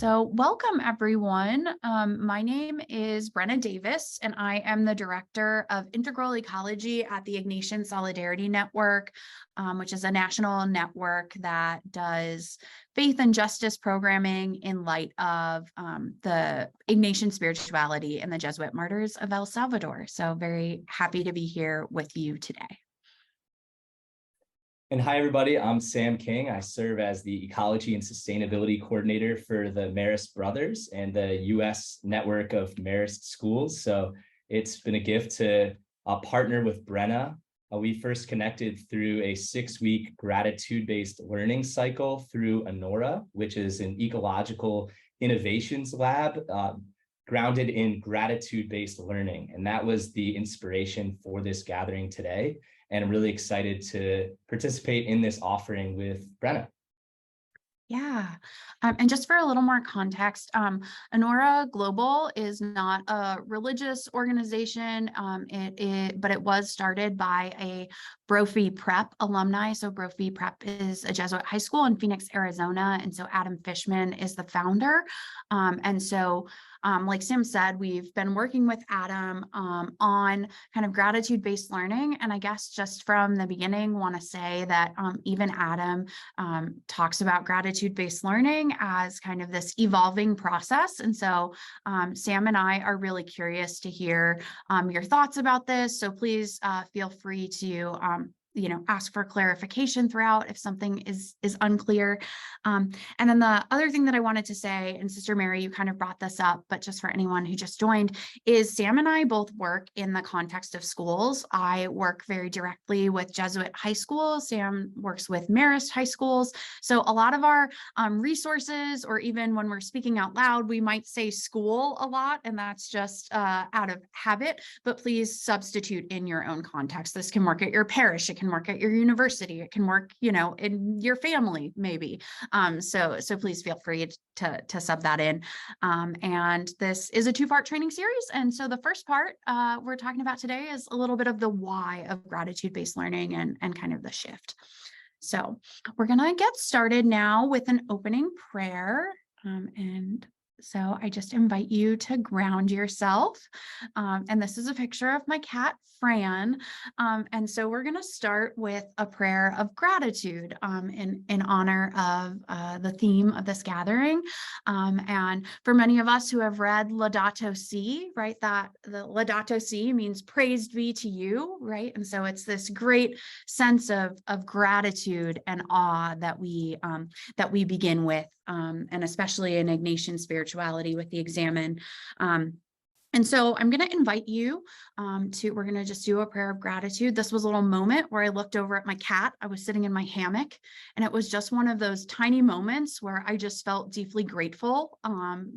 So welcome everyone. My name is Brenna Davis, and I am the Director of Integral Ecology at the Ignatian Solidarity Network, which is a national network that does faith and justice programming in light of the Ignatian spirituality and the Jesuit martyrs of El Salvador. So very happy to be here with you today. And hi, everybody. I'm Sam King. I serve as the Ecology and Sustainability Coordinator for the Marist Brothers and the U.S. network of Marist schools. So it's been a gift to partner with Brenna. We first connected through a 6-week gratitude-based learning cycle through Anora, which is an ecological innovations lab grounded in gratitude-based learning. And that was the inspiration for this gathering today. And I'm really excited to participate in this offering with Brenna. Yeah, and just for a little more context, Anora Global is not a religious organization, but it was started by a Brophy Prep alumni. So Brophy Prep is a Jesuit high school in Phoenix, Arizona, and so Adam Fishman is the founder. Like Sam said, we've been working with Adam on kind of gratitude-based learning, and I guess just from the beginning, want to say that even Adam talks about gratitude-based learning as kind of this evolving process. And so Sam and I are really curious to hear your thoughts about this. So please feel free to ask for clarification throughout if something is unclear. And then the other thing that I wanted to say, and Sister Mary, you kind of brought this up, but just for anyone who just joined, is Sam and I both work in the context of schools. I work very directly with Jesuit high schools. Sam works with Marist high schools. So a lot of our resources, or even when we're speaking out loud, we might say school a lot, and that's just out of habit, but please substitute in your own context. This can work at your parish, it can work at your university, it can work, in your family, maybe. So please feel free to sub that in. And this is a 2-part training series. And so the first part we're talking about today is a little bit of the why of gratitude-based learning and kind of the shift. So we're gonna get started now with an opening prayer. So I just invite you to ground yourself. And this is a picture of my cat, Fran. And so we're going to start with a prayer of gratitude in honor of the theme of this gathering. And for many of us who have read Laudato Si, right, that the Laudato Si means praised be to you, right? And so it's this great sense of gratitude and awe that we begin with. And especially in Ignatian spirituality with the Examen. And so I'm going to invite you we're going to just do a prayer of gratitude. This was a little moment where I looked over at my cat. I was sitting in my hammock, and it was just one of those tiny moments where I just felt deeply grateful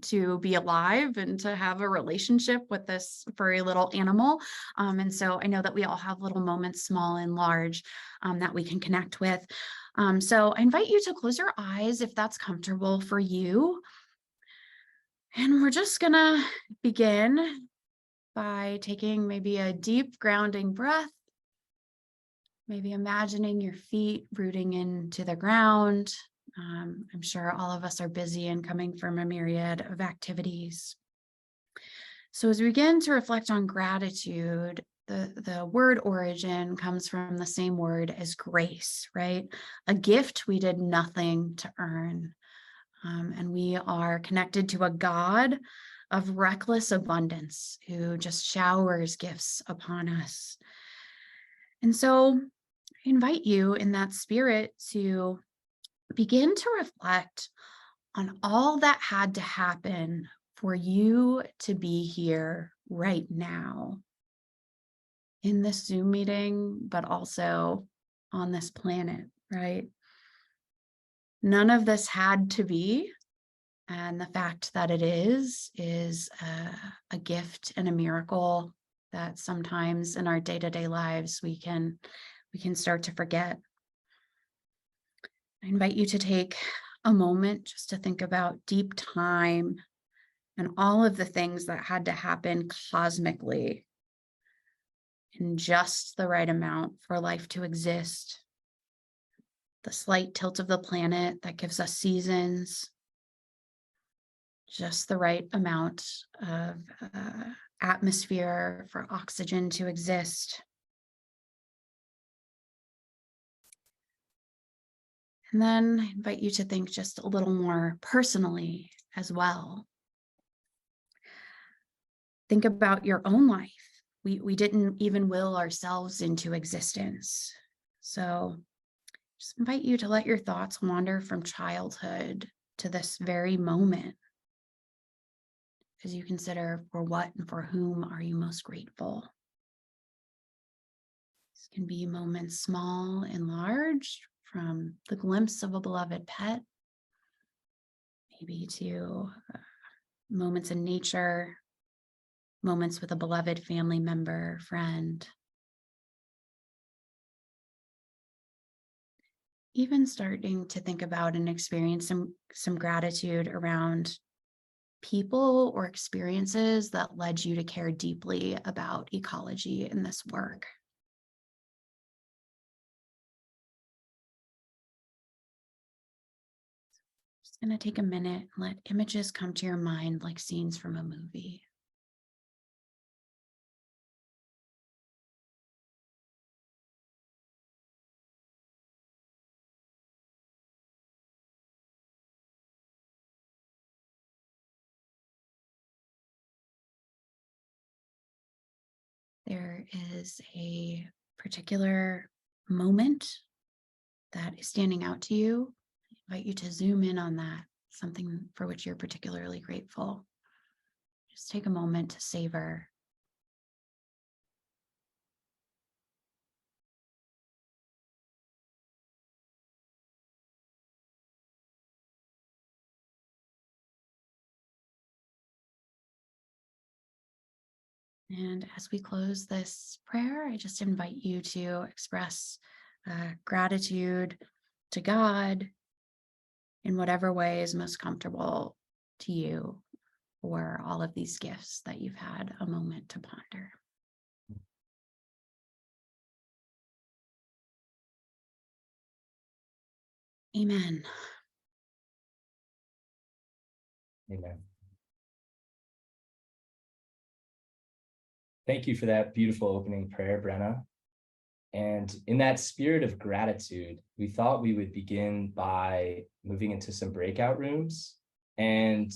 to be alive and to have a relationship with this furry little animal. And so I know that we all have little moments, small and large, that we can connect with. So I invite you to close your eyes if that's comfortable for you. And we're just gonna begin by taking maybe a deep grounding breath, maybe imagining your feet rooting into the ground. I'm sure all of us are busy and coming from a myriad of activities. So as we begin to reflect on gratitude, the word origin comes from the same word as grace, right? A gift we did nothing to earn. And we are connected to a God of reckless abundance who just showers gifts upon us. And so I invite you in that spirit to begin to reflect on all that had to happen for you to be here right now in this Zoom meeting, but also on this planet, right? None of this had to be, and the fact that it is a gift and a miracle that sometimes in our day-to-day lives we can start to forget. I invite you to take a moment just to think about deep time and all of the things that had to happen cosmically in just the right amount for life to exist. The slight tilt of the planet that gives us seasons, just the right amount of atmosphere for oxygen to exist. And then I invite you to think just a little more personally as well. Think about your own life. We didn't even will ourselves into existence. So just invite you to let your thoughts wander from childhood to this very moment as you consider for what and for whom are you most grateful. This can be moments small and large, from the glimpse of a beloved pet, maybe to moments in nature, moments with a beloved family member, friend. Even starting to think about and experience some gratitude around people or experiences that led you to care deeply about ecology in this work. Just going to take a minute and let images come to your mind like scenes from a movie. There is a particular moment that is standing out to you. I invite you to zoom in on that, something for which you're particularly grateful. Just take a moment to savor. And as we close this prayer, I just invite you to express gratitude to God in whatever way is most comfortable to you for all of these gifts that you've had a moment to ponder. Amen. Amen. Thank you for that beautiful opening prayer, Brenna. And in that spirit of gratitude, we thought we would begin by moving into some breakout rooms and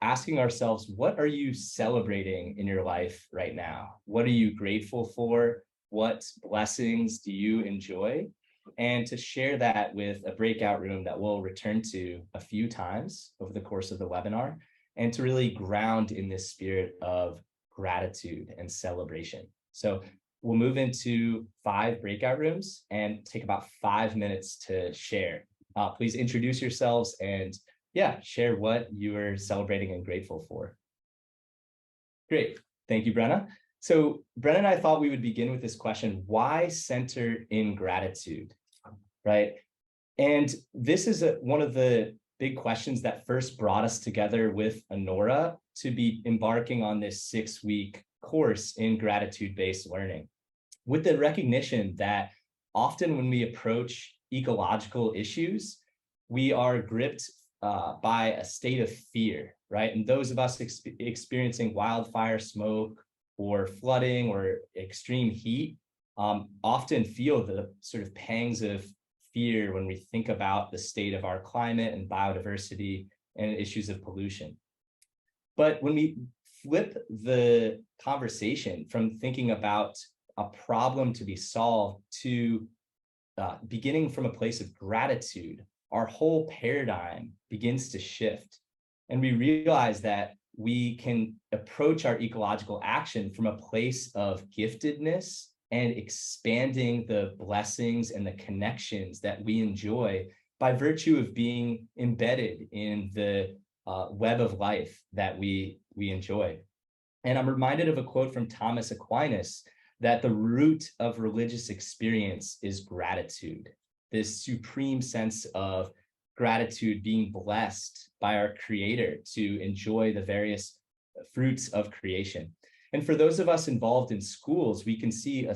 asking ourselves, what are you celebrating in your life right now? What are you grateful for? What blessings do you enjoy? And to share that with a breakout room that we'll return to a few times over the course of the webinar, and to really ground in this spirit of gratitude and celebration. So we'll move into 5 breakout rooms and take about 5 minutes to share. Please introduce yourselves and share what you are celebrating and grateful for. Great. Thank you, Brenna. So Brenna and I thought we would begin with this question: why center in gratitude, right? And this is one of the big questions that first brought us together with Honora to be embarking on this 6-week course in gratitude-based learning, with the recognition that often when we approach ecological issues, we are gripped by a state of fear, right? And those of us experiencing wildfire smoke or flooding or extreme heat often feel the sort of pangs of fear when we think about the state of our climate and biodiversity and issues of pollution. But when we flip the conversation from thinking about a problem to be solved to beginning from a place of gratitude, our whole paradigm begins to shift. And we realize that we can approach our ecological action from a place of giftedness and expanding the blessings and the connections that we enjoy by virtue of being embedded in the web of life that we enjoy. And I'm reminded of a quote from Thomas Aquinas that the root of religious experience is gratitude, this supreme sense of gratitude, being blessed by our Creator to enjoy the various fruits of creation. And for those of us involved in schools, we can see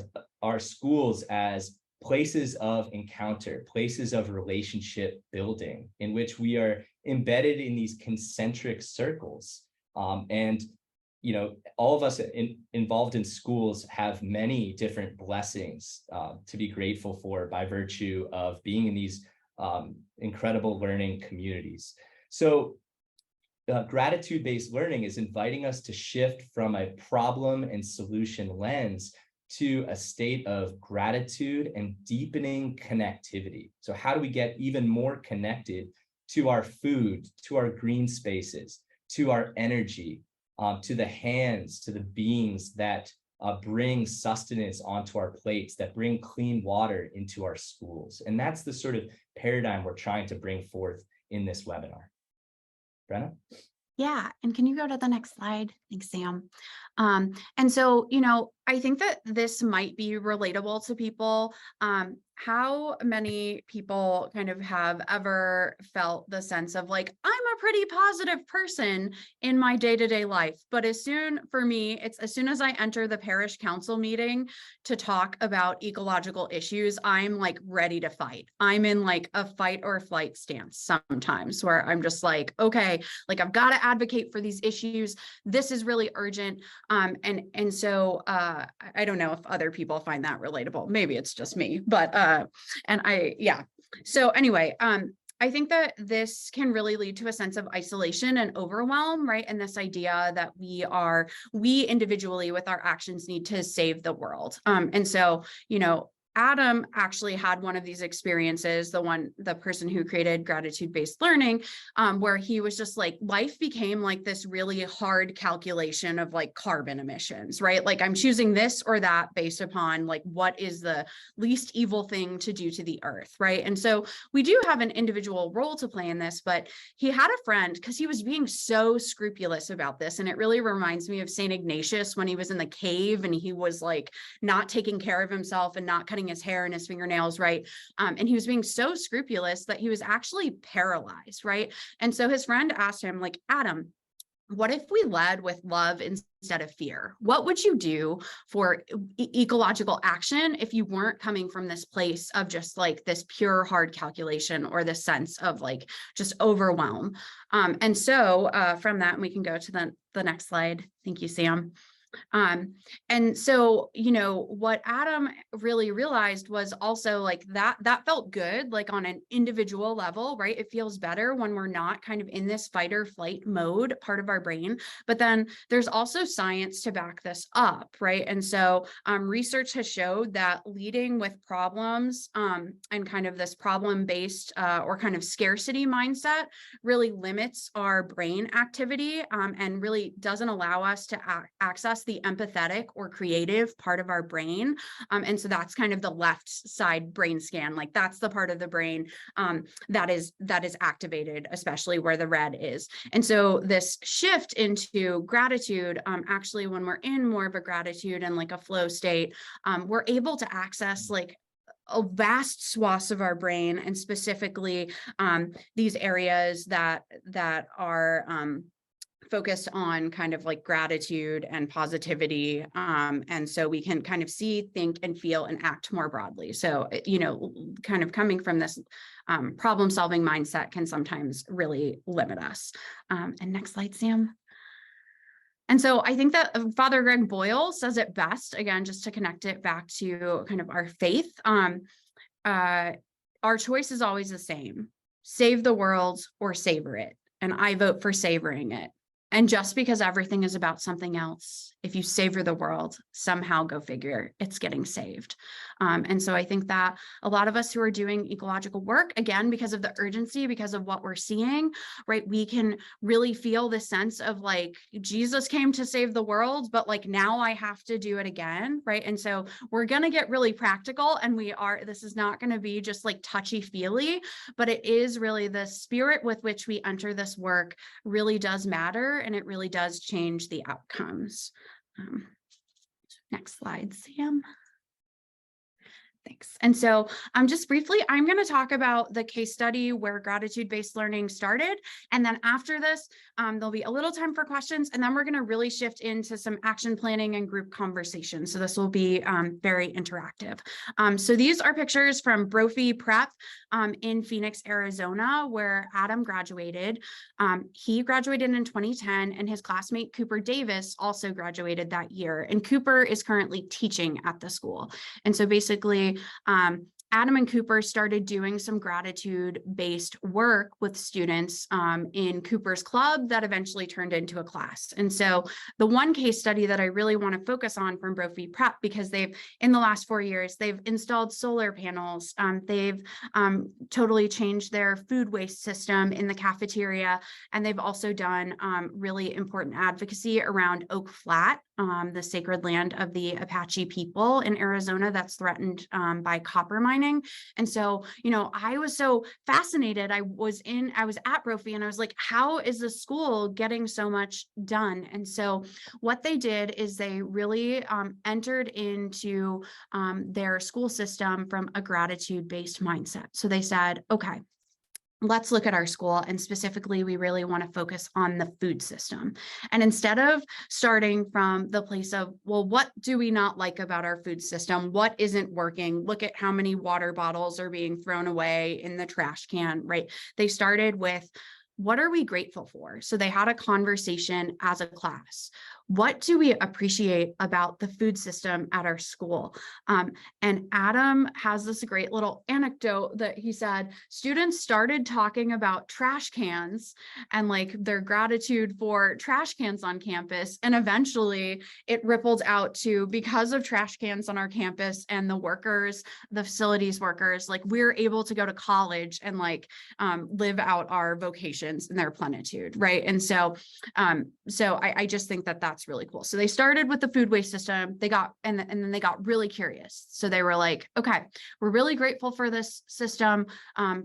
our schools as places of encounter, places of relationship building, in which we are embedded in these concentric circles. And all of us involved in schools have many different blessings to be grateful for by virtue of being in these incredible learning communities. So gratitude-based learning is inviting us to shift from a problem and solution lens to a state of gratitude and deepening connectivity. So how do we get even more connected to our food, to our green spaces, to our energy, to the hands, to the beings that bring sustenance onto our plates, that bring clean water into our schools? And that's the sort of paradigm we're trying to bring forth in this webinar. Brenna? Yeah, and can you go to the next slide? Thanks, Sam. And so, I think that this might be relatable to people. How many people kind of have ever felt the sense of like, I'm a pretty positive person in my day-to-day life, but it's as soon as I enter the parish council meeting to talk about ecological issues, I'm like ready to fight. I'm in like a fight or flight stance sometimes, where I'm just like, okay, like I've got to advocate for these issues. This is really urgent. And so I don't know if other people find that relatable. Maybe it's just me, but so anyway, I think that this can really lead to a sense of isolation and overwhelm, right? And this idea that we individually with our actions need to save the world. And so, Adam actually had one of these experiences, the person who created gratitude-based learning, where he was just like, life became like this really hard calculation of like carbon emissions, right? Like I'm choosing this or that based upon like what is the least evil thing to do to the earth, right? And so we do have an individual role to play in this, but he had a friend, because he was being so scrupulous about this. And it really reminds me of St. Ignatius when he was in the cave and he was like not taking care of himself and not cutting his hair and his fingernails, right? And he was being so scrupulous that he was actually paralyzed, right? And so his friend asked him, like, Adam, what if we led with love instead of fear? What would you do for ecological action if you weren't coming from this place of just like this pure hard calculation or this sense of like just overwhelm? And so from that, we can go to the next slide. Thank you, Sam. And so, what Adam really realized was also like that felt good, like on an individual level, right? It feels better when we're not kind of in this fight or flight mode, part of our brain. But then there's also science to back this up, right? And so research has showed that leading with problems and kind of this problem-based or kind of scarcity mindset really limits our brain activity and really doesn't allow us to access the empathetic or creative part of our brain. And so that's kind of the left side brain scan. Like that's the part of the brain that is activated, especially where the red is. And so this shift into gratitude, actually, when we're in more of a gratitude and like a flow state, we're able to access like a vast swaths of our brain, and specifically these areas that are focused on kind of like gratitude and positivity. And so we can kind of see, think, and feel and act more broadly. So, kind of coming from this problem-solving mindset can sometimes really limit us. And next slide, Sam. And so I think that Father Greg Boyle says it best, again, just to connect it back to kind of our faith. Our choice is always the same: save the world or savor it. And I vote for savoring it. And just because everything is about something else, if you savor the world, somehow, go figure, it's getting saved. And so I think that a lot of us who are doing ecological work, again, because of the urgency, because of what we're seeing, right, we can really feel the sense of like, Jesus came to save the world, but like now I have to do it again, right? And so we're going to get really practical, and this is not going to be just like touchy-feely, but it is really the spirit with which we enter this work really does matter, and it really does change the outcomes. Next slide, Sam. Thanks. And so just briefly, I'm going to talk about the case study where gratitude-based learning started. And then after this, there'll be a little time for questions. And then we're going to really shift into some action planning and group conversation. So this will be very interactive. So these are pictures from Brophy Prep in Phoenix, Arizona, where Adam graduated. He graduated in 2010, and his classmate Cooper Davis also graduated that year. And Cooper is currently teaching at the school. And so basically, Adam and Cooper started doing some gratitude-based work with students in Cooper's club that eventually turned into a class. And so the one case study that I really want to focus on from Brophy Prep, because in the last 4 years, they've installed solar panels. They've totally changed their food waste system in the cafeteria. And they've also done really important advocacy around Oak Flat, the sacred land of the Apache people in Arizona that's threatened by copper mining. And so, I was so fascinated. I was at Brophy, and I was like, how is the school getting so much done? And so what they did is they really entered into their school system from a gratitude-based mindset. So they said, okay, let's look at our school, and specifically, we really want to focus on the food system. And instead of starting from the place of, well, what do we not like about our food system? What isn't working? Look at how many water bottles are being thrown away in the trash can, right? They started with, what are we grateful for? So they had a conversation as a class. What do we appreciate about the food system at our school? And Adam has this great little anecdote that he said, students started talking about trash cans and like their gratitude for trash cans on campus. And eventually it rippled out to, because of trash cans on our campus and the workers, the facilities workers, like we're able to go to college and live out our vocations in their plenitude, right? And so I just think that that's really cool. So they started with the food waste system. They got, and then they got really curious. So they were like, okay, we're really grateful for this system,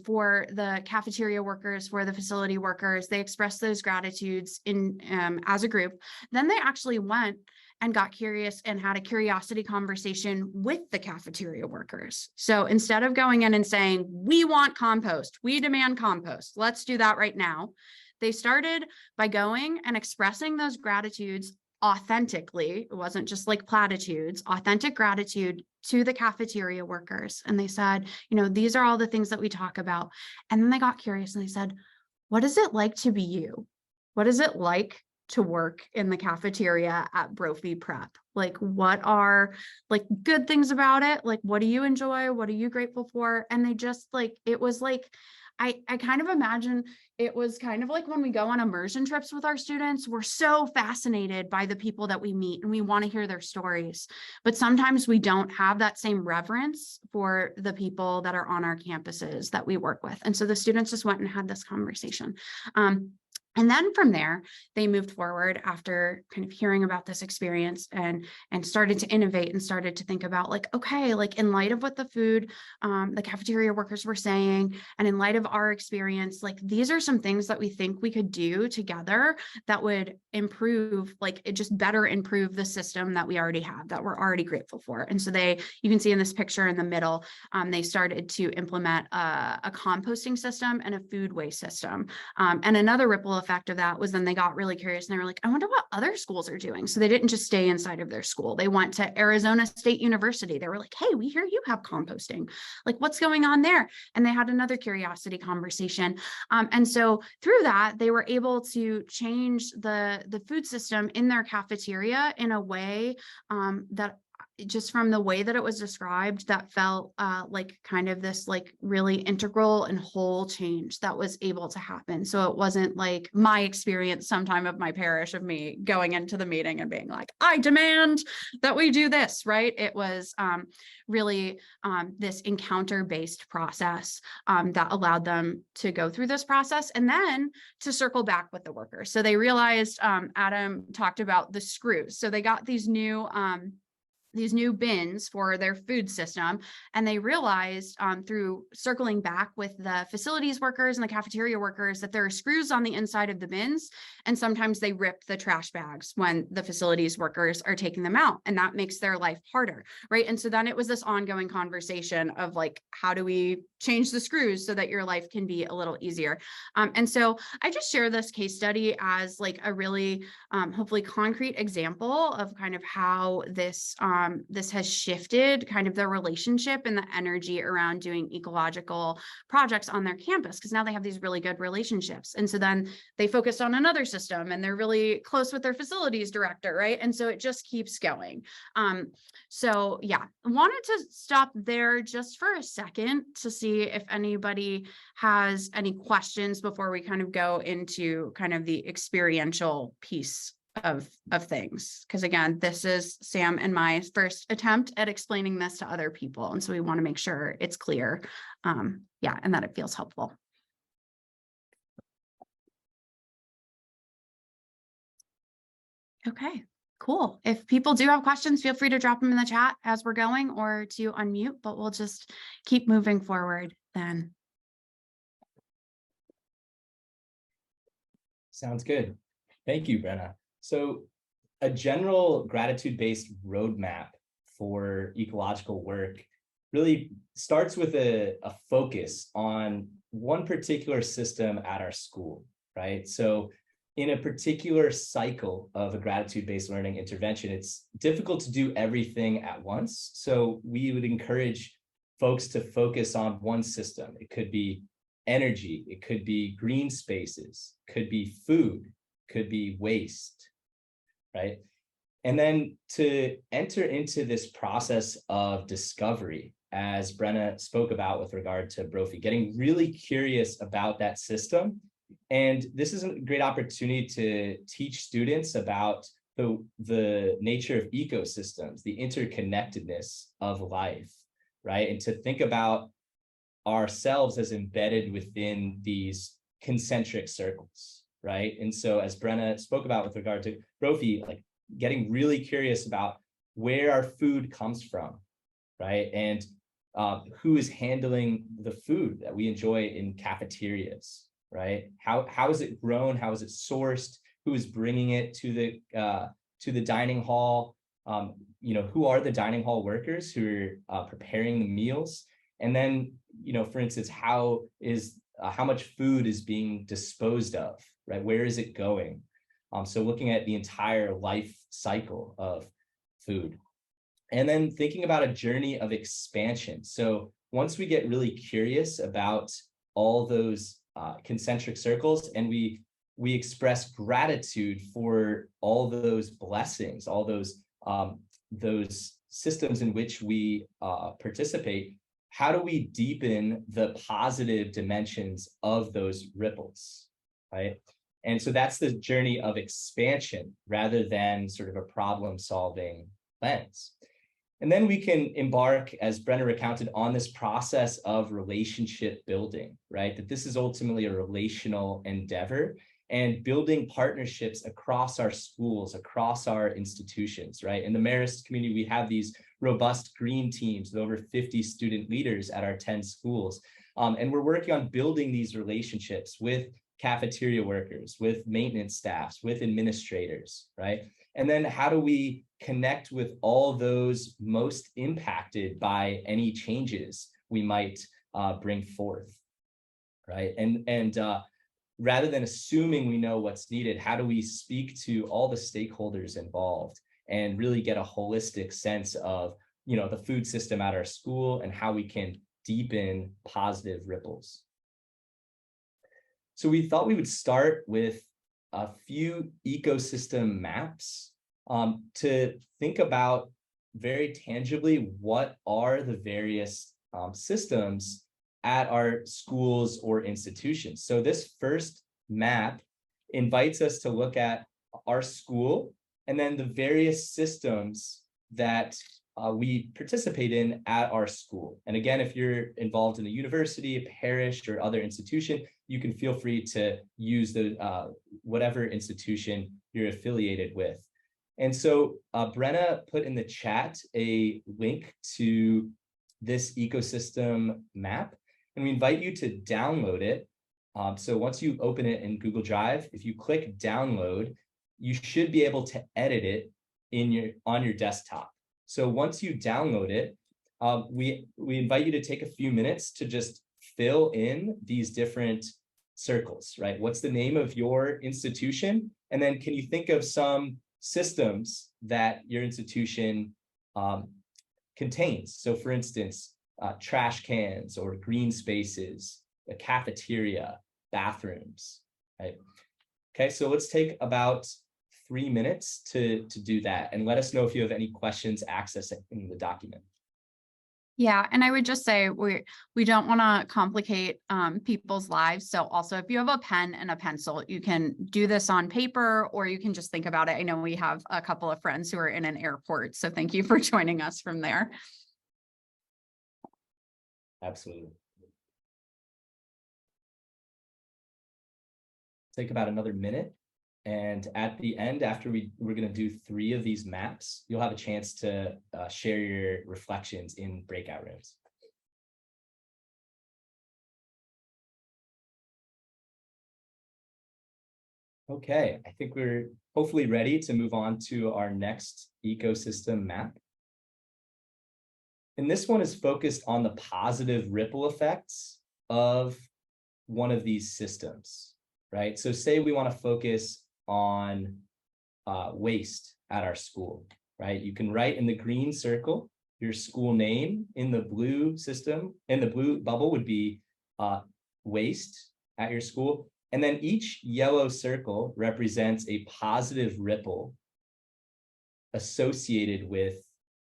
for the cafeteria workers, for the facility workers. They expressed those gratitudes in as a group. Then they actually went and got curious and had a curiosity conversation with the cafeteria workers. So instead of going in and saying, we want compost, we demand compost, let's do that right now, they started by going and expressing those gratitudes authentically. It wasn't just like platitudes, authentic gratitude to the cafeteria workers. And they said, these are all the things that we talk about. And then they got curious and they said, what is it like to be you? What is it like to work in the cafeteria at Brophy Prep? Like, what are good things about it? Like, what do you enjoy? What are you grateful for? And they just it was like, I kind of imagine it was kind of like when we go on immersion trips with our students, we're so fascinated by the people that we meet and we want to hear their stories. But sometimes we don't have that same reverence for the people that are on our campuses that we work with. And so the students just went and had this conversation. And then from there, they moved forward after kind of hearing about this experience and started to innovate and started to think about okay, in light of what the cafeteria workers were saying, and in light of our experience, these are some things that we think we could do together that would improve, it just better improve the system that we already have, that we're already grateful for. And so you can see in this picture in the middle, they started to implement a composting system and a food waste system. And another ripple effect of that was then they got really curious and they were like, I wonder what other schools are doing. So they didn't just stay inside of their school. They went to Arizona State University. They were like, hey, we hear you have composting. What's going on there? And they had another curiosity conversation. And so through that, they were able to change the food system in their cafeteria in a way that just from the way that it was described, that felt like kind of this really integral and whole change that was able to happen. So it wasn't like my experience sometime of my parish of me going into the meeting and being like, I demand that we do this, right? It was really this encounter-based process that allowed them to go through this process and then to circle back with the workers. So they realized, Adam talked about the screws. So they got these new these new bins for their food system. And they realized through circling back with the facilities workers and the cafeteria workers that there are screws on the inside of the bins. And sometimes they rip the trash bags when the facilities workers are taking them out. And that makes their life harder, right? And so then it was this ongoing conversation of like, how do we change the screws so that your life can be a little easier? And so I just share this case study as like a really hopefully concrete example of kind of how this has shifted kind of the relationship and the energy around doing ecological projects on their campus, because now they have these really good relationships. And so then they focused on another system and they're really close with their facilities director, right? And so it just keeps going. So yeah, I wanted to stop there just for a second to see if anybody has any questions before we kind of go into kind of the experiential piece of things. Because again, this is Sam and my first attempt at explaining this to other people. And so we want to make sure it's clear. Yeah, and that it feels helpful. Okay, cool. If people do have questions, feel free to drop them in the chat as we're going or to unmute, but we'll just keep moving forward then. Sounds good. Thank you, Brenna. So a general gratitude-based roadmap for ecological work really starts with a focus on one particular system at our school, right? So in a particular cycle of a gratitude-based learning intervention, it's difficult to do everything at once. So we would encourage folks to focus on one system. It could be energy, it could be green spaces, could be food, could be waste, right? And then to enter into this process of discovery, as Brenna spoke about with regard to Brophy, getting really curious about that system. And this is a great opportunity to teach students about the nature of ecosystems, the interconnectedness of life, right? And to think about ourselves as embedded within these concentric circles, right? And so as Brenna spoke about with regard to Brophy, like getting really curious about where our food comes from, right? And who is handling the food that we enjoy in cafeterias, right? How is it grown? How is it sourced? Who is bringing it to the dining hall? Who are the dining hall workers who are preparing the meals? And then, for instance, how much food is being disposed of, right? Where is it going? So looking at the entire life cycle of food. And then thinking about a journey of expansion. So once we get really curious about all those concentric circles and we express gratitude for all those blessings, all those systems in which we participate, how do we deepen the positive dimensions of those ripples, right? And so that's the journey of expansion rather than sort of a problem-solving lens. And then we can embark, as Brenna recounted, on this process of relationship building, right? That this is ultimately a relational endeavor and building partnerships across our schools, across our institutions, right? In the Marist community, we have these robust green teams with over 50 student leaders at our 10 schools. And we're working on building these relationships with cafeteria workers, with maintenance staffs, with administrators, right? And then how do we connect with all those most impacted by any changes we might bring forth, right? And rather than assuming we know what's needed, how do we speak to all the stakeholders involved and really get a holistic sense of, the food system at our school and how we can deepen positive ripples? So we thought we would start with a few ecosystem maps to think about very tangibly what are the various systems at our schools or institutions. So this first map invites us to look at our school and then the various systems that we participate in at our school. And again, if you're involved in a university, a parish, or other institution, you can feel free to use the whatever institution you're affiliated with. And so Brenna put in the chat a link to this ecosystem map, and we invite you to download it. So once you open it in Google Drive, if you click download, you should be able to edit it on your desktop. So once you download it, we invite you to take a few minutes to just fill in these different circles, right? What's the name of your institution? And then can you think of some systems that your institution contains? So for instance, trash cans or green spaces, a cafeteria, bathrooms, right? Okay, so let's take about 3 minutes to do that, and let us know if you have any questions accessing the document. Yeah, and I would just say we don't want to complicate people's lives. So also, if you have a pen and a pencil, you can do this on paper, or you can just think about it. I know we have a couple of friends who are in an airport, so thank you for joining us from there. Absolutely. Take about another minute. And at the end, after we're going to do 3 of these maps, you'll have a chance to share your reflections in breakout rooms. Okay, I think we're hopefully ready to move on to our next ecosystem map. And this one is focused on the positive ripple effects of one of these systems, right? So say we want to focus on waste at our school, right? You can write in the green circle your school name. In the blue system, in the blue bubble would be waste at your school. And then each yellow circle represents a positive ripple associated with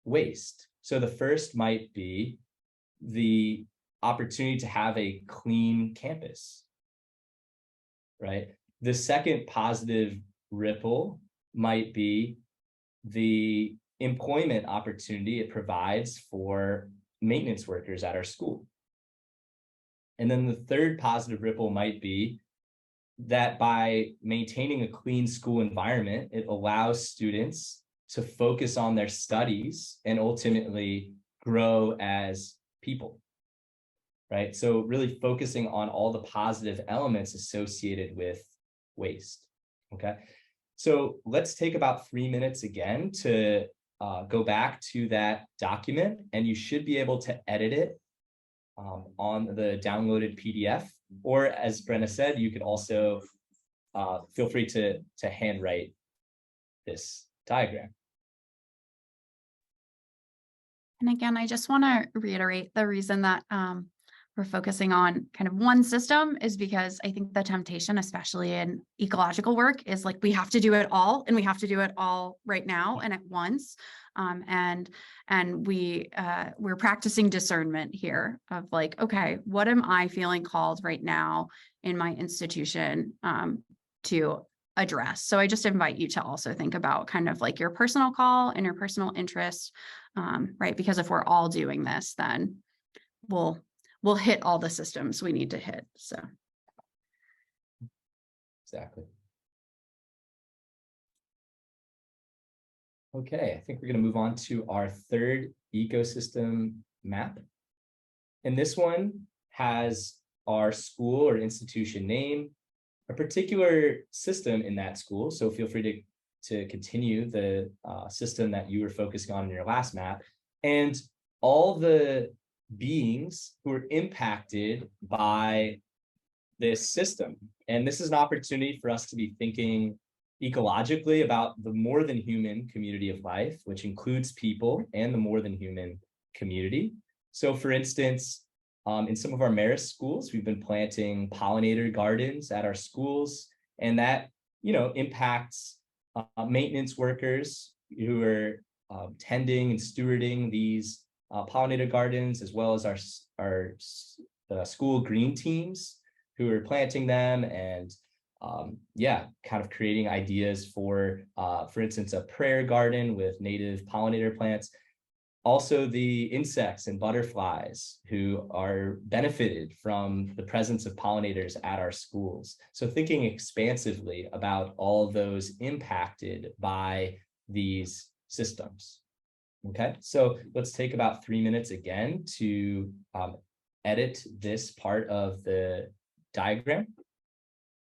waste. So the first might be the opportunity to have a clean campus, right? The second positive ripple might be the employment opportunity it provides for maintenance workers at our school. And then the third positive ripple might be that by maintaining a clean school environment, it allows students to focus on their studies and ultimately grow as people, right? So really focusing on all the positive elements associated with waste, okay? So let's take about 3 minutes again to go back to that document, and you should be able to edit it on the downloaded PDF, or as Brenna said, you could also feel free to handwrite this diagram. And again, I just want to reiterate the reason that we're focusing on kind of one system is because I think the temptation, especially in ecological work, is like we have to do it all, and we have to do it all right now and at once. And we're practicing discernment here of like, okay, what am I feeling called right now in my institution to address? So I just invite you to also think about kind of like your personal call and your personal interest, right? Because if we're all doing this, then we'll hit all the systems we need to hit. So exactly. Okay, I think we're going to move on to our third ecosystem map. And this one has our school or institution name, a particular system in that school. So feel free to continue the system that you were focusing on in your last map, and all the beings who are impacted by this system. And this is an opportunity for us to be thinking ecologically about the more than human community of life, which includes people and the more than human community. So for instance, in some of our Marist schools, we've been planting pollinator gardens at our schools, and that, impacts maintenance workers who are tending and stewarding these pollinator gardens, as well as our school green teams who are planting them and kind of creating ideas for instance, a prayer garden with native pollinator plants. Also the insects and butterflies who are benefited from the presence of pollinators at our schools. So thinking expansively about all those impacted by these systems. Okay, so let's take about 3 minutes again to edit this part of the diagram.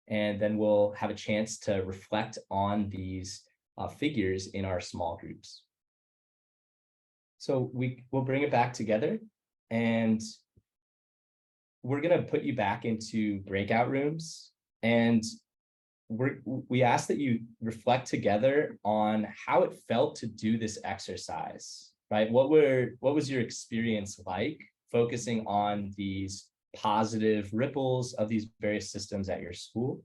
And then we'll have a chance to reflect on these figures in our small groups. So we'll bring it back together, and we're going to put you back into breakout rooms, and we ask that you reflect together on how it felt to do this exercise, right? What was your experience like focusing on these positive ripples of these various systems at your school?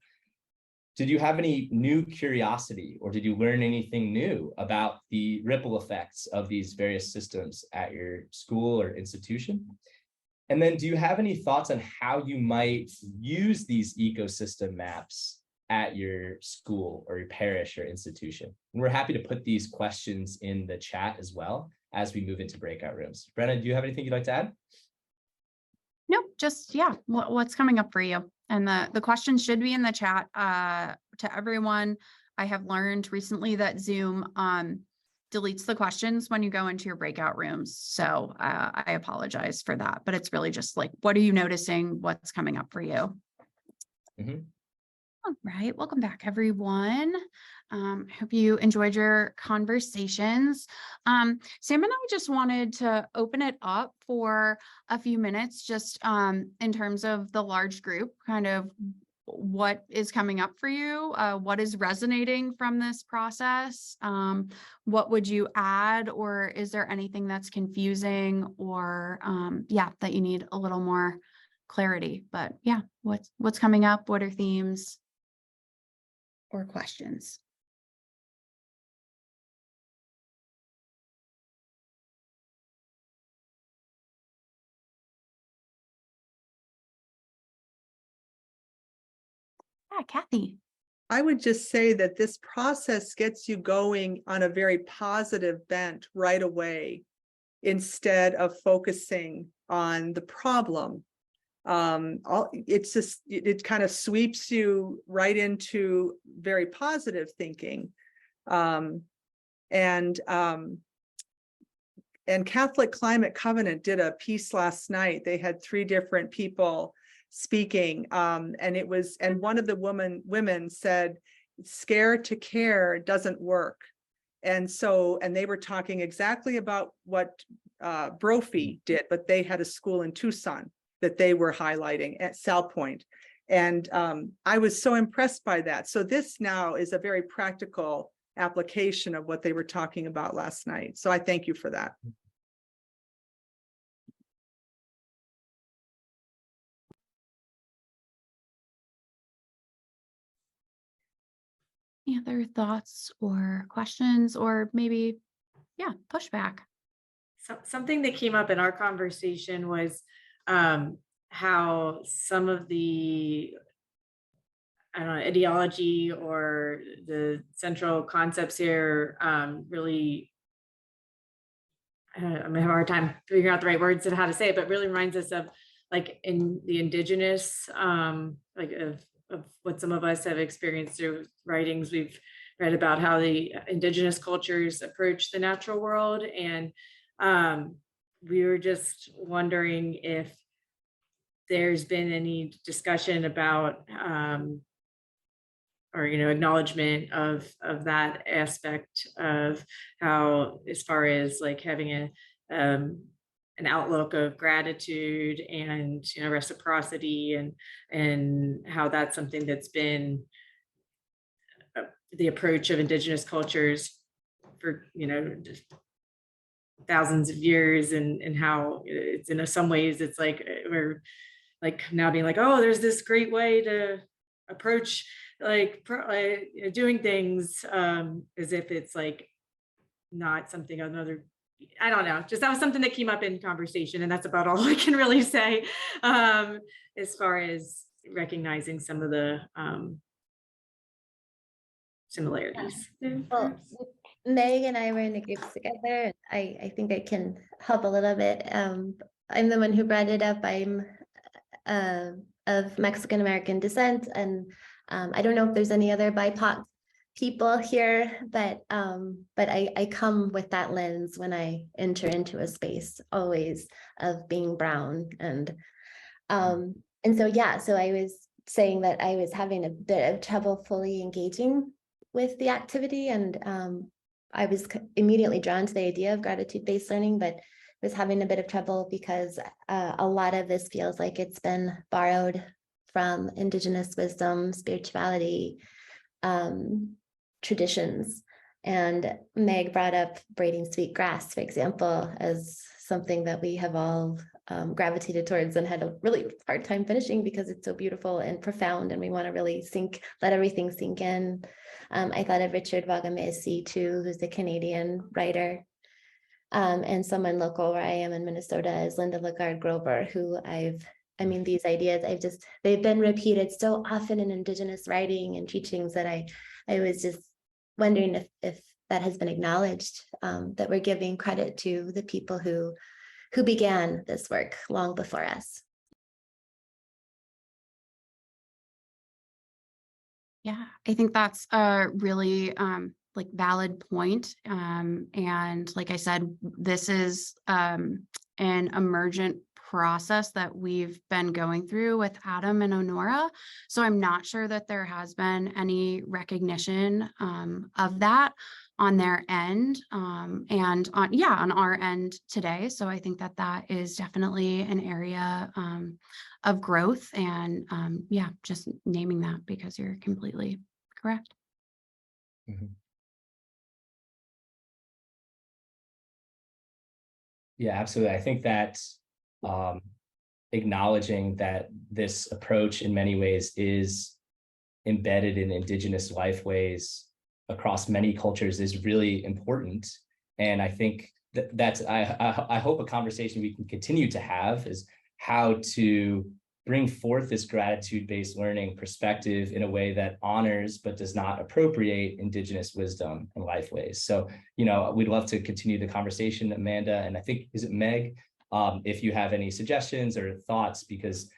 Did you have any new curiosity, or did you learn anything new about the ripple effects of these various systems at your school or institution? And then do you have any thoughts on how you might use these ecosystem maps at your school or your parish or institution? And we're happy to put these questions in the chat as well as we move into breakout rooms. Brenna, do you have anything you'd like to add? Nope, just, yeah, what's coming up for you? And the questions should be in the chat to everyone. I have learned recently that Zoom deletes the questions when you go into your breakout rooms. So I apologize for that, but it's really just like, what are you noticing? What's coming up for you? Mm-hmm. All right, welcome back, everyone. Hope you enjoyed your conversations. Sam and I just wanted to open it up for a few minutes, just in terms of the large group, kind of what is coming up for you, what is resonating from this process, what would you add, or is there anything that's confusing, or yeah, that you need a little more clarity? But yeah, what's coming up? What are themes or questions? Yeah, Kathy. I would just say that this process gets you going on a very positive bent right away, instead of focusing on the problem. It's just, it kind of sweeps you right into very positive thinking. And Catholic Climate Covenant did a piece last night. They had 3 different people speaking, and one of the women said, "Scare to care doesn't work." And they were talking exactly about what Brophy did, but they had a school in Tucson that they were highlighting at Sal Point. And I was so impressed by that. So this now is a very practical application of what they were talking about last night. So I thank you for that. Any other thoughts or questions, or maybe, yeah, pushback? So something that came up in our conversation was how some of the, I don't know, ideology or the central concepts here really, I'm gonna have a hard time figuring out the right words and how to say it, but really reminds us of like in the indigenous, like of what some of us have experienced through writings. We've read about how the indigenous cultures approach the natural world, and we were just wondering if there's been any discussion about or acknowledgement of that aspect of how, as far as like having an outlook of gratitude and reciprocity, and how that's something that's been the approach of indigenous cultures for thousands of years, and how it's in some ways it's like we're like now being like, oh, there's this great way to approach like doing things as if it's like not something another, I don't know, just that was something that came up in conversation, and that's about all I can really say as far as recognizing some of the similarities. Well, Meg and I were in a group together. I think I can help a little bit. I'm the one who brought it up. I'm of Mexican American descent, and I don't know if there's any other BIPOC people here, but I come with that lens when I enter into a space, always, of being brown. And so yeah, so I was saying that I was having a bit of trouble fully engaging with the activity, and I was immediately drawn to the idea of gratitude-based learning, but was having a bit of trouble because a lot of this feels like it's been borrowed from Indigenous wisdom, spirituality, traditions. And Meg brought up braiding sweet grass, for example, as something that we have all gravitated towards and had a really hard time finishing because it's so beautiful and profound, and we want to really let everything sink in. I thought of Richard Wagamese too, who's a Canadian writer. And someone local where I am in Minnesota is Linda Lagarde Grover, who these ideas, they've been repeated so often in Indigenous writing and teachings that I was just wondering if that has been acknowledged, that we're giving credit to the people who began this work long before us. Yeah, I think that's a really valid point. And like I said, this is an emergent process that we've been going through with Adam and Honora. So I'm not sure that there has been any recognition of that on their end and on our end today. So I think that that is definitely an area of growth, and just naming that because you're completely correct. Mm-hmm. Yeah, absolutely. I think that acknowledging that this approach in many ways is embedded in Indigenous lifeways across many cultures is really important. And I think I hope a conversation we can continue to have is how to bring forth this gratitude-based learning perspective in a way that honors but does not appropriate Indigenous wisdom and lifeways. So, we'd love to continue the conversation, Amanda, and I think, is it Meg? If you have any suggestions or thoughts, because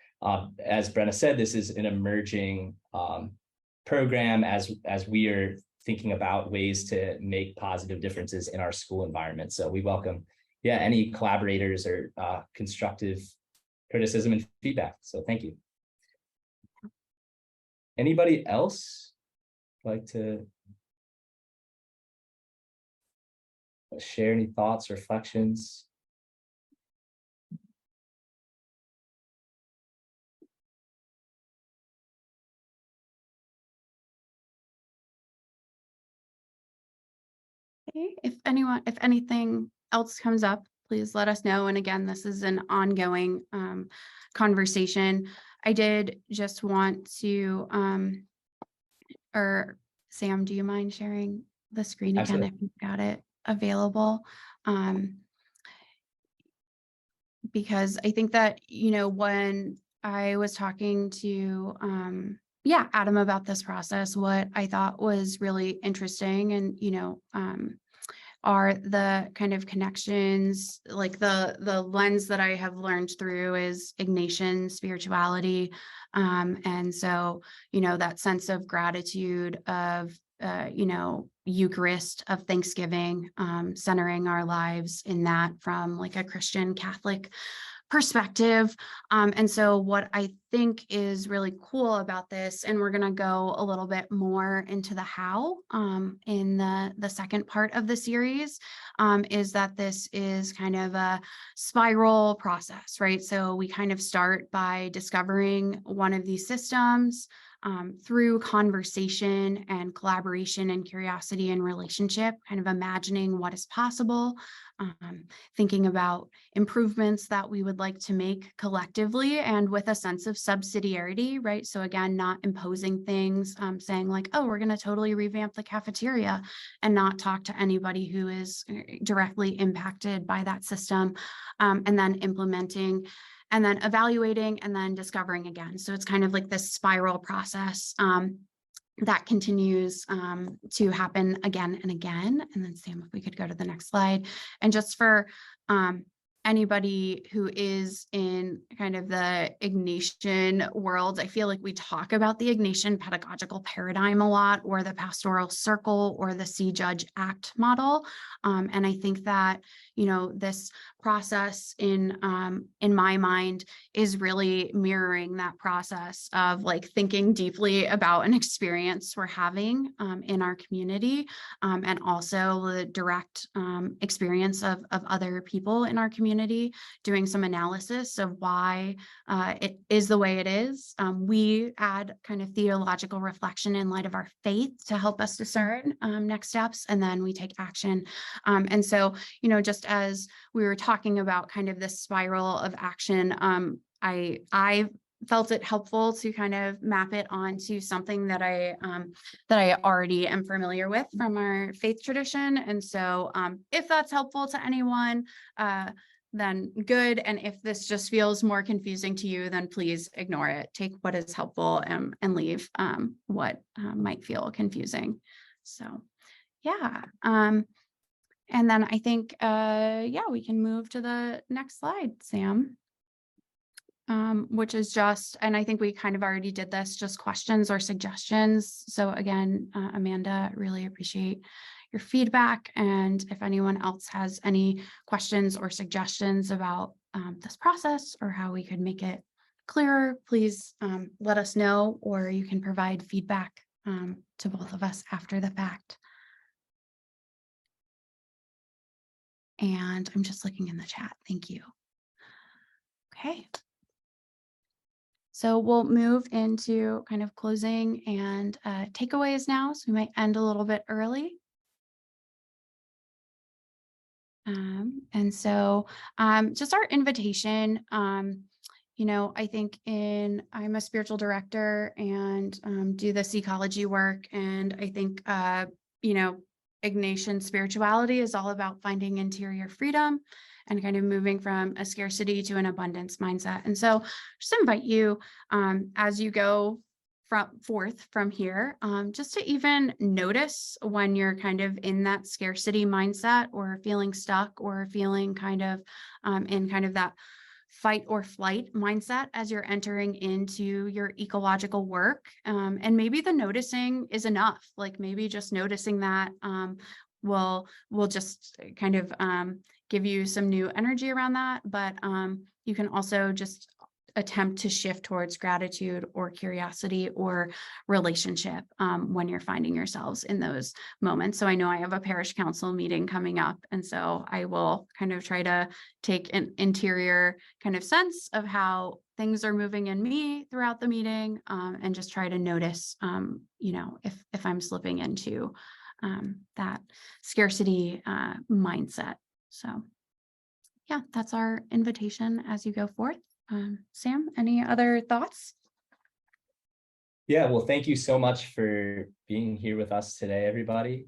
as Brenna said, this is an emerging program as we are thinking about ways to make positive differences in our school environment. So we welcome, any collaborators or constructive criticism and feedback. So thank you. Anybody else like to share any thoughts, reflections? Okay, if anything else comes up, please let us know. And again, this is an ongoing conversation. I did just want to, or Sam, do you mind sharing the screen again? Absolutely. If you've got it available? Because I think that, when I was talking to Adam about this process, what I thought was really interesting and, are the kind of connections, like the lens that I have learned through is Ignatian spirituality. And so, that sense of gratitude of, Eucharist, of Thanksgiving, centering our lives in that from like a Christian Catholic perspective. And so what I think is really cool about this, and we're going to go a little bit more into the how in the second part of the series, is that this is kind of a spiral process, right? So we kind of start by discovering one of these systems through conversation and collaboration and curiosity and relationship, kind of imagining what is possible, thinking about improvements that we would like to make collectively and with a sense of subsidiarity, right? So again, not imposing things, saying like, oh, we're going to totally revamp the cafeteria and not talk to anybody who is directly impacted by that system, and then implementing, and then evaluating, and then discovering again. So it's kind of like this spiral process that continues to happen again and again. And then Sam, if we could go to the next slide. And just for anybody who is in kind of the Ignatian world, I feel like we talk about the Ignatian pedagogical paradigm a lot, or the pastoral circle, or the see, judge, act model. And I think that, you know, this process in my mind is really mirroring that process of like thinking deeply about an experience we're having in our community, and also the direct experience of other people in our community, doing some analysis of why it is the way it is. We add kind of theological reflection in light of our faith to help us discern next steps, and then we take action. And so, you know, just as we were talking about kind of this spiral of action, I felt it helpful to kind of map it onto something that I already am familiar with from our faith tradition. And so if that's helpful to anyone, then good. And if this just feels more confusing to you, then please ignore it. Take what is helpful and leave what might feel confusing. So yeah. And then I think, yeah, we can move to the next slide, Sam. Which is just, and I think we kind of already did this, just questions or suggestions. So again, Amanda, really appreciate your feedback. And if anyone else has any questions or suggestions about this process or how we could make it clearer, please let us know, or you can provide feedback to both of us after the fact. And I'm just looking in the chat. Thank you. Okay. So we'll move into kind of closing and takeaways now. So we might end a little bit early. And so just our invitation, you know, I think I'm a spiritual director and do this ecology work. And I think, you know, Ignatian spirituality is all about finding interior freedom and kind of moving from a scarcity to an abundance mindset. And so just invite you as you go forth from here, just to even notice when you're kind of in that scarcity mindset, or feeling stuck, or feeling kind of in kind of that fight or flight mindset as you're entering into your ecological work. And maybe the noticing is enough. Like maybe just noticing that will just kind of give you some new energy around that. But you can also just attempt to shift towards gratitude or curiosity or relationship when you're finding yourselves in those moments. So I know I have a parish council meeting coming up, and so I will kind of try to take an interior kind of sense of how things are moving in me throughout the meeting, and just try to notice, you know, if I'm slipping into that scarcity mindset. So yeah, that's our invitation as you go forth. Sam, any other thoughts? Yeah, well, thank you so much for being here with us today, everybody.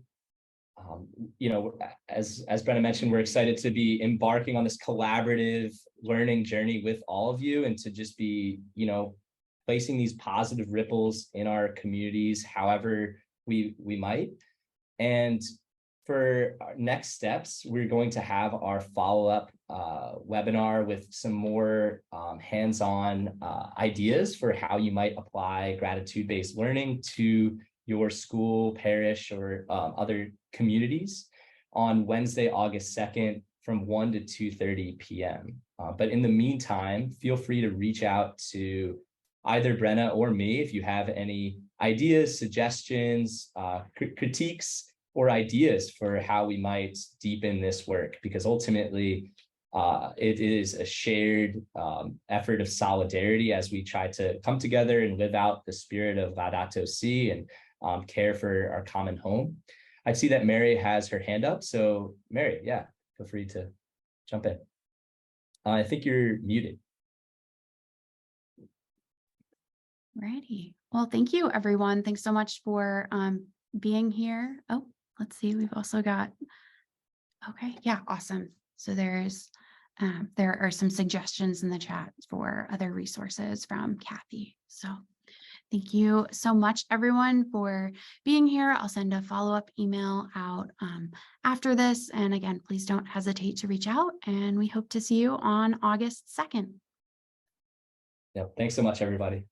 You know, as Brenna mentioned, we're excited to be embarking on this collaborative learning journey with all of you, and to just be, you know, placing these positive ripples in our communities, however we might. And for our next steps, we're going to have our follow-up webinar with some more hands-on ideas for how you might apply gratitude-based learning to your school, parish, or other communities on Wednesday, August 2nd from 1 to 2:30 p.m. But in the meantime, feel free to reach out to either Brenna or me if you have any ideas, suggestions, critiques, or ideas for how we might deepen this work, because ultimately it is a shared effort of solidarity as we try to come together and live out the spirit of Laudato Si and care for our common home. I see that Mary has her hand up. So Mary, yeah, feel free to jump in. I think you're muted. Righty. Well, thank you, everyone. Thanks so much for being here. Oh, let's see. We've also got, okay, yeah, awesome. So there are some suggestions in the chat for other resources from Kathy. So Thank you so much, everyone, for being here. I'll send a follow-up email out after this. And again, please don't hesitate to reach out, and we hope to see you on August 2nd. Yeah, thanks so much, everybody.